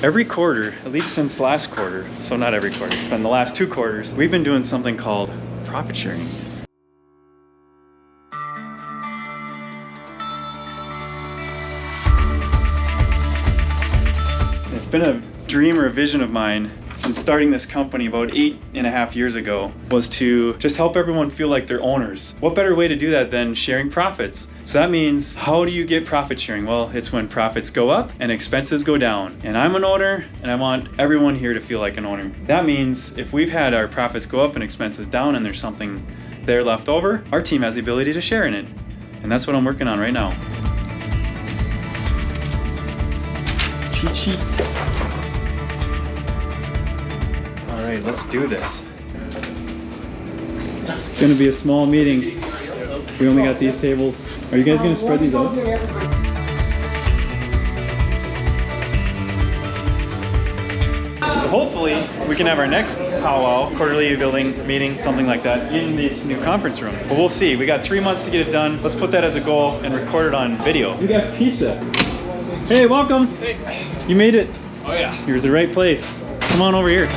Every quarter, at least since last quarter, so not every quarter, but in the last 2 quarters, we've been doing something called profit sharing. It's been a dream or a vision of mine since starting this company about 8.5 years ago, was to just help everyone feel like they're owners. What better way to do that than sharing profits? So that means, how do you get profit sharing? Well, it's when profits go up and expenses go down. And I'm an owner, and I want everyone here to feel like an owner. That means if we've had our profits go up and expenses down and there's something there left over, our team has the ability to share in it. And that's what I'm working on right now. Cheat sheet. All right, let's do this. It's gonna be a small meeting. We only got these tables. Are you guys gonna spread these out? So hopefully we can have our next powwow, quarterly building meeting, something like that, in this new conference room. But we'll see. We got 3 months to get it done. Let's put that as a goal and record it on video. We got pizza. Hey, welcome. Hey. You made it. Oh yeah. You're at the right place. Come on over here.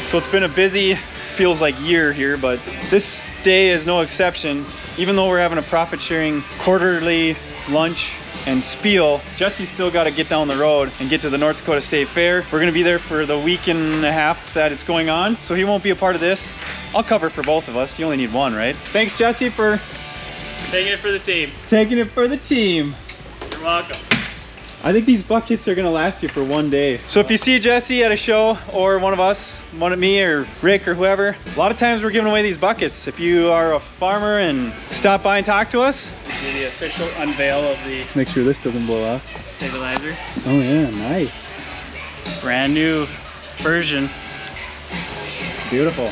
So it's been a busy, feels like year here, but this day is no exception. Even though we're having a profit sharing quarterly lunch and spiel, Jesse's still got to get down the road and get to the North Dakota State Fair. We're going to be there for the week and a half that it's going on, so he won't be a part of this. I'll cover for both of us. You only need one, right? Thanks, Jesse, for taking it for the team. Taking it for the team. You're welcome. I think these buckets are gonna last you for 1 day. So if you see Jesse at a show, or one of us, one of me or Rick or whoever, a lot of times we're giving away these buckets. If you are a farmer and stop by and talk to us. The official unveil of the Make sure this doesn't blow off. stabilizer. Oh yeah, nice. Brand new version. Beautiful.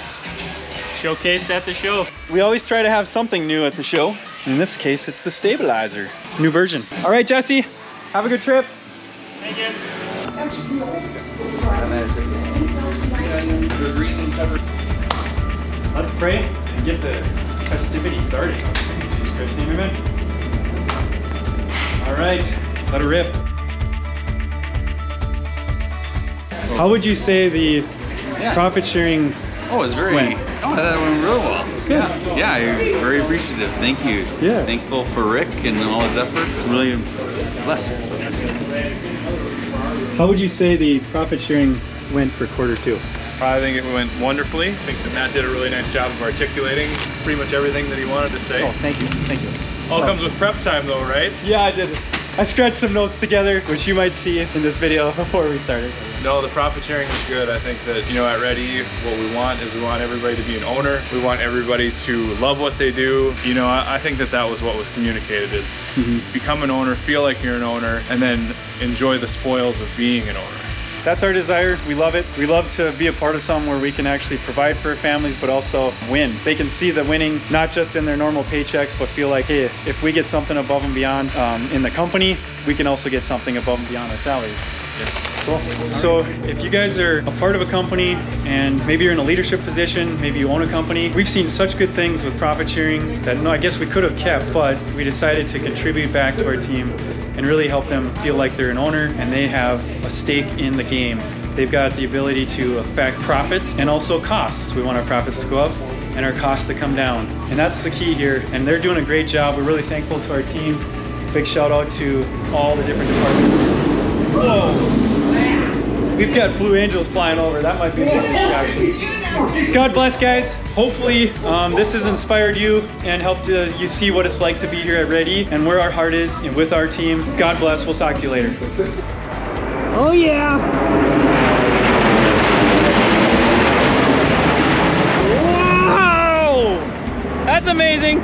Showcased at the show. We always try to have something new at the show. In this case, it's the stabilizer. New version. All right, Jesse, have a good trip. Thank you. Let's pray and get the festivity started. Jesus Christ, amen. All right, let it rip. How would you say the profit sharing Oh, it's very. went? Oh, that went real well. Good. Yeah, I'm very appreciative. Thank you. Yeah. Thankful for Rick and all his efforts. Really blessed. How would you say the profit sharing went for Q2? I think it went wonderfully. I think that Matt did a really nice job of articulating pretty much everything that he wanted to say. Oh, thank you, thank you. All comes with prep time though, right? Yeah, I did. I scratched some notes together, which you might see in this video before we started. No, the profit sharing was good. I think that, you know, at Ready, what we want is we want everybody to be an owner. We want everybody to love what they do. You know, I think that that was what was communicated is become an owner, feel like you're an owner, and then enjoy the spoils of being an owner. That's our desire. We love it. We love to be a part of something where we can actually provide for our families, but also win. They can see the winning, not just in their normal paychecks, but feel like, hey, if we get something above and beyond in the company, we can also get something above and beyond our salaries. Cool. So if you guys are a part of a company and maybe you're in a leadership position, maybe you own a company, we've seen such good things with profit sharing that I guess we could have kept, but we decided to contribute back to our team and really help them feel like they're an owner and they have a stake in the game. They've got the ability to affect profits and also costs. We want our profits to go up and our costs to come down. And that's the key here. And they're doing a great job. We're really thankful to our team. Big shout out to all the different departments. Whoa! We've got Blue Angels flying over. That might be a big distraction. God bless, guys. Hopefully this has inspired you and helped you see what it's like to be here at Ready and where our heart is and with our team. God bless. We'll talk to you later. Oh yeah! Wow! That's amazing.